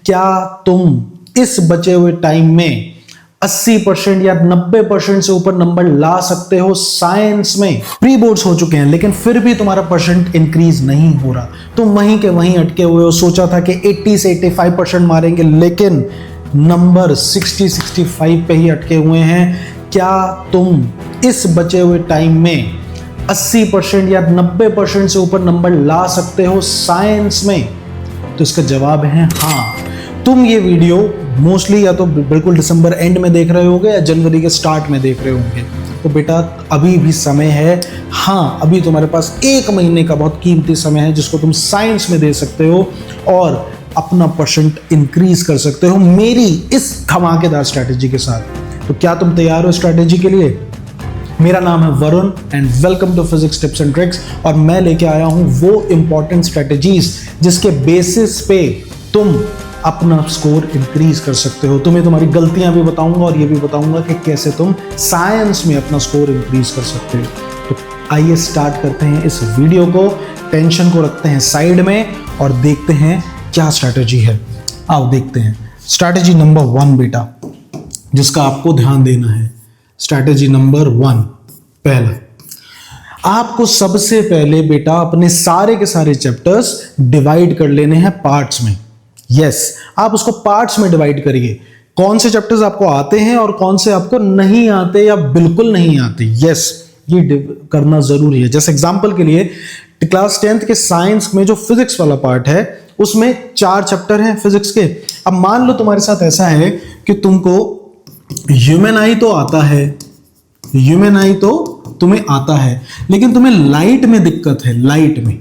क्या तुम इस बचे हुए टाइम में 80% या 90% से ऊपर नंबर ला सकते हो? साइंस में प्री बोर्ड्स हो चुके हैं लेकिन फिर भी तुम्हारा परसेंट इंक्रीज नहीं हो रहा, तुम वहीं के वहीं अटके हुए हो। सोचा था कि 80 से 85% मारेंगे लेकिन नंबर 60-65 पे ही अटके हुए हैं। क्या तुम इस बचे हुए टाइम में 80% या 90% से ऊपर नंबर ला सकते हो साइंस में? तो इसका जवाब है हाँ। तुम ये वीडियो मोस्टली या तो बिल्कुल दिसंबर एंड में देख रहे होगे या जनवरी के स्टार्ट में देख रहे होंगे, तो बेटा अभी भी समय है। हाँ, अभी तुम्हारे पास 1 महीने का बहुत कीमती समय है जिसको तुम साइंस में दे सकते हो और अपना परसेंट इंक्रीज कर सकते हो मेरी इस धमाकेदार स्ट्रैटेजी के साथ। तो क्या तुम तैयार हो स्ट्रैटेजी के लिए? मेरा नाम है Varun and welcome to physics tips and tricks. और मैं लेके आया हूं वो इंपॉर्टेंट स्ट्रैटेजीज जिसके बेसिस पे तुम अपना स्कोर इंक्रीज कर सकते हो। तुम्हें तुम्हारी गलतियां भी बताऊंगा और ये भी बताऊंगा कि कैसे तुम साइंस में अपना स्कोर इंक्रीज कर सकते हो। तो आइए स्टार्ट करते हैं इस वीडियो को, टेंशन को रखते हैं साइड में और देखते हैं क्या स्ट्रैटेजी है। आओ देखते हैं। स्ट्रैटेजी नंबर 1 बेटा, जिसका आपको ध्यान देना है। स्ट्रैटेजी नंबर 1, पहला, आपको सबसे पहले बेटा अपने सारे के सारे चैप्टर्स डिवाइड कर लेने हैं पार्ट्स में। यस, आप उसको पार्ट्स में डिवाइड करिए। कौन से चैप्टर्स आपको आते हैं और कौन से आपको नहीं आते या बिल्कुल नहीं आते। यस, ये करना जरूरी है। जैसे एग्जांपल के लिए क्लास 10th के साइंस में जो फिजिक्स वाला पार्ट है उसमें 4 चैप्टर हैं फिजिक्स के। अब मान लो तुम्हारे साथ ऐसा है कि तुमको ह्यूमन आई तो आता है, ह्यूमन आई तो तुम्हें आता है, लेकिन तुम्हें लाइट में दिक्कत है, लाइट में।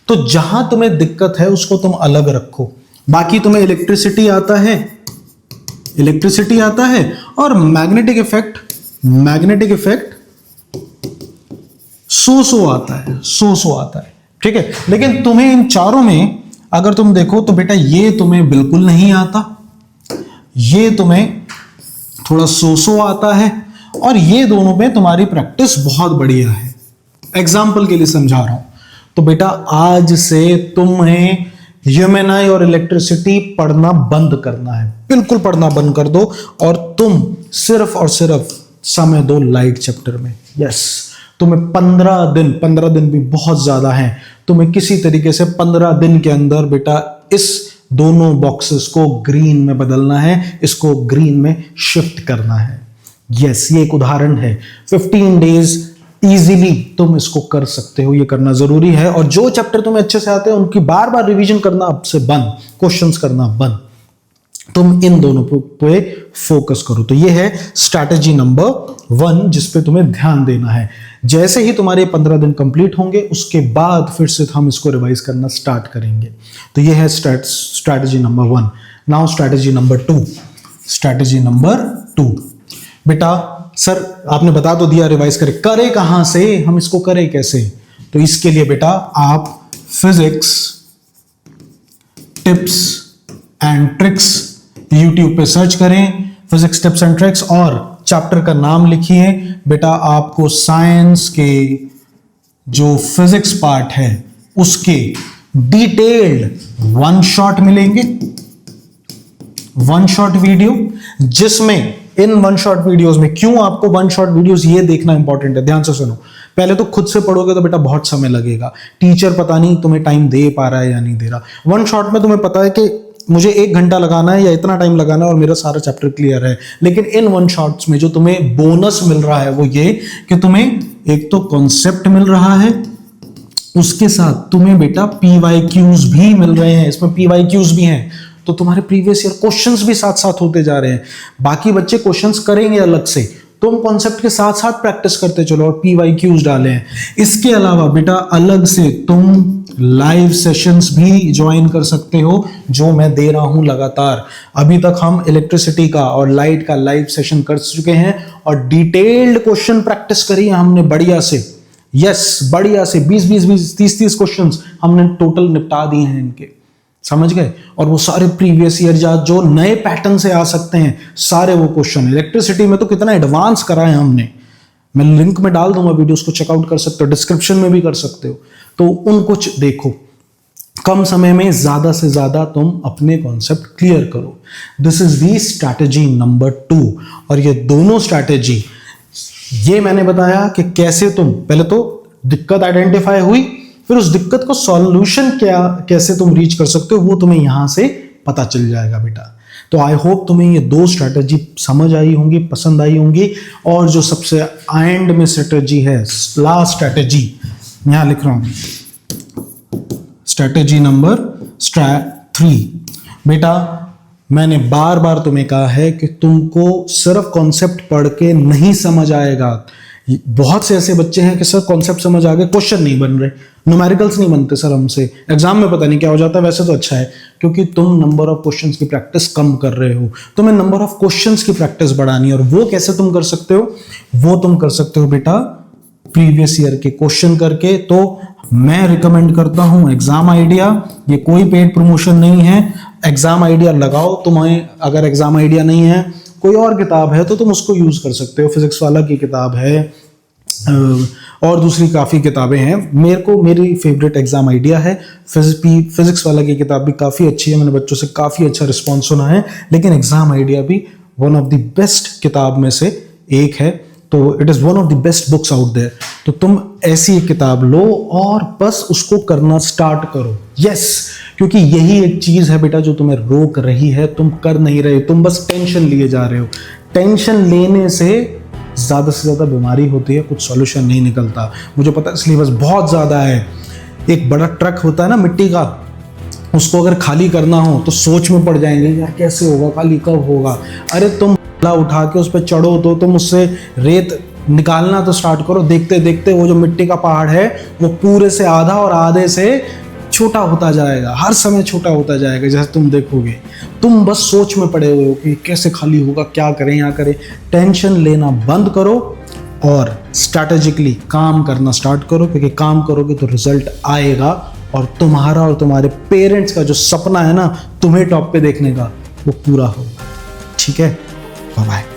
तो जहां तुम्हें दिक्कत है उसको तुम अलग रखो। बाकी तुम्हें इलेक्ट्रिसिटी आता है, इलेक्ट्रिसिटी आता है और मैग्नेटिक इफेक्ट सो आता है, सो आता है। ठीक है, लेकिन तुम्हें इन चारों में अगर तुम देखो तो बेटा ये तुम्हें बिल्कुल नहीं आता, ये तुम्हें थोड़ा सो आता है और ये दोनों में तुम्हारी प्रैक्टिस बहुत बढ़िया है। एग्जाम्पल के लिए समझा रहा हूं। तो बेटा आज से तुम्हें ह्यूमन आई और इलेक्ट्रिसिटी पढ़ना बंद करना है, बिल्कुल पढ़ना बंद कर दो और तुम सिर्फ और सिर्फ समय दो लाइट चैप्टर में। यस, तुम्हें 15 दिन भी बहुत ज्यादा है। तुम्हें किसी तरीके से 15 दिन के अंदर बेटा इस दोनों बॉक्सेस को ग्रीन में बदलना है, इसको ग्रीन में शिफ्ट करना है। यस, ये एक उदाहरण है। 15 डेज इजीली तुम इसको कर सकते हो, ये करना जरूरी है। और जो चैप्टर तुम्हें अच्छे से आते हैं उनकी बार बार रिवीजन करना अब से बंद, क्वेश्चंस करना बंद। तुम इन दोनों पे फोकस करो। तो ये है स्ट्रैटेजी नंबर 1 जिस पे तुम्हें ध्यान देना है। जैसे ही तुम्हारे 15 दिन कंप्लीट होंगे उसके बाद फिर से हम इसको रिवाइज करना स्टार्ट करेंगे। तो ये है strategy number 1। Now strategy number 2। Strategy number 2 बेटा, सर आपने बता तो दिया रिवाइज करे कहां से, हम इसको करें कैसे? तो इसके लिए बेटा आप physics tips and tricks YouTube पे सर्च करें, फिजिक्स टिप्स एंड ट्रिक्स, और चैप्टर का नाम लिखिए। बेटा आपको साइंस के जो फिजिक्स पार्ट है उसके डिटेल्ड 1 शॉट मिलेंगे, 1 शॉट वीडियो, जिसमें इन 1 शॉट वीडियोस में, क्यों आपको 1 शॉट वीडियोस ये देखना इंपॉर्टेंट है, ध्यान से सुनो। पहले तो खुद से पढ़ोगे तो बेटा बहुत समय लगेगा, टीचर पता नहीं तुम्हें टाइम दे पा रहा है या नहीं दे रहा। 1 शॉट में तुम्हें पता है कि मुझे 1 घंटा लगाना है या इतना टाइम लगाना है और मेरा सारा चैप्टर क्लियर है। लेकिन इन 1 शॉट्स में जो तुम्हें बोनस मिल रहा है वो ये कि तुम्हें एक तो कॉन्सेप्ट मिल रहा है, उसके साथ तुम्हें बेटा PYQs भी मिल रहे हैं, इसमें PYQs भी हैं। तो तुम्हारे प्रीवियस ईयर क्वेश्चंस भी साथ साथ होते जा रहे हैं। बाकी बच्चे क्वेश्चंस करेंगे अलग से, तुम कॉन्सेप्ट के साथ साथ प्रैक्टिस करते चलो और PYQs डाले हैं। इसके अलावा बेटा अलग से तुम लाइव सेशंस भी ज्वाइन कर सकते हो जो मैं दे रहा हूं लगातार। अभी तक हम इलेक्ट्रिसिटी का और लाइट का लाइव सेशन कर चुके हैं और डिटेल्ड क्वेश्चन प्रैक्टिस करी है हमने बढ़िया से। यस, बढ़िया से 20-20, 30-30 क्वेश्चंस हमने टोटल निपटा दिए हैं इनके, समझ गए। और वो सारे प्रीवियस ईयर जो नए पैटर्न से आ सकते हैं सारे वो क्वेश्चन। इलेक्ट्रिसिटी में तो कितना एडवांस करा है हमने, मैं लिंक में डाल दूंगा, वीडियोस को चेकआउट कर सकते हो, डिस्क्रिप्शन में भी कर सकते हो। तो उन कुछ देखो। कम समय में ज्यादा से ज्यादा तुम अपने कॉन्सेप्ट क्लियर करो। This is the strategy number 2। और ये दोनों स्ट्रैटेजी, ये मैंने बताया कि कैसे तुम पहले तो दिक्कत आइडेंटिफाई हुई, फिर उस दिक्कत को सॉल्यूशन क्या कैसे तुम रीच कर सकते हो वो तुम्हें यहां से पता चल जाएगा बेटा। तो आई होप तुम्हें ये 2 स्ट्रैटेजी समझ आई होंगी, पसंद आई होंगी। और जो सबसे एंड में स्ट्रैटेजी है, लास्ट स्ट्रैटेजी, यहां लिख रहा हूं, स्ट्रैटेजी नंबर 3। बेटा मैंने बार बार तुम्हें कहा है कि तुमको सिर्फ कॉन्सेप्ट पढ़ के नहीं समझ आएगा। बहुत से ऐसे बच्चे हैं कि सर कॉन्सेप्ट समझ आ गए, क्वेश्चन नहीं बन रहे, न्यूमेरिकल्स नहीं बनते सर हमसे, एग्जाम में पता नहीं क्या हो जाता है। वैसे तो अच्छा है क्योंकि तुम नंबर ऑफ क्वेश्चंस की प्रैक्टिस कम कर रहे हो, तुम्हें नंबर ऑफ क्वेश्चंस की प्रैक्टिस बढ़ानी है। और वो कैसे तुम कर सकते हो? वो तुम कर सकते हो बेटा प्रीवियस ईयर के क्वेश्चन करके। तो मैं रिकमेंड करता हूं एग्जाम आइडिया, ये कोई पेड प्रमोशन नहीं है। एग्जाम आइडिया लगाओ, तुम्हें अगर एग्जाम आइडिया नहीं है, कोई और किताब है तो तुम उसको यूज कर सकते हो। फिजिक्स वाला की किताब है और दूसरी काफ़ी किताबें हैं। मेरी फेवरेट एग्जाम आइडिया है। फिजिक्स वाला की किताब भी काफ़ी अच्छी है, मैंने बच्चों से काफ़ी अच्छा रिस्पॉन्स सुना है। लेकिन एग्जाम आइडिया भी वन ऑफ द बेस्ट किताब में से एक है, तो it is one of the best books out there. तो तुम ऐसी एक किताब लो और बस उसको करना स्टार्ट करो। यस, क्योंकि यही एक चीज़ है बेटा जो तुम्हें रोक रही है, तुम कर नहीं रहे, तुम बस टेंशन लिए जा रहे हो। टेंशन लेने से ज़्यादा बीमारी होती है, कुछ सॉल्यूशन नहीं निकलता। मुझे पता है सिलेबस बहुत ज़्यादा है। एक बड़ा ट्रक होता है ना मिट्टी का, उसको अगर खाली करना हो तो सोच में पड़ जाएंगे, यार कैसे होगा, खाली कब होगा। अरे तुम उठा के उस पर चढ़ो तो तुम उससे रेत निकालना तो स्टार्ट करो, देखते देखते वो जो मिट्टी का पहाड़ है वो पूरे से आधा और आधे से छोटा होता जाएगा, हर समय छोटा होता जाएगा। जैसे तुम देखोगे, तुम बस सोच में पड़े हुए हो कि कैसे खाली होगा, क्या करें, यहाँ करें। टेंशन लेना बंद करो और स्ट्रैटेजिकली काम करना स्टार्ट करो, क्योंकि काम करोगे तो रिजल्ट आएगा और तुम्हारा और तुम्हारे पेरेंट्स का जो सपना है ना तुम्हें टॉप पे देखने का, वो पूरा होगा। ठीक है, बाय बाय।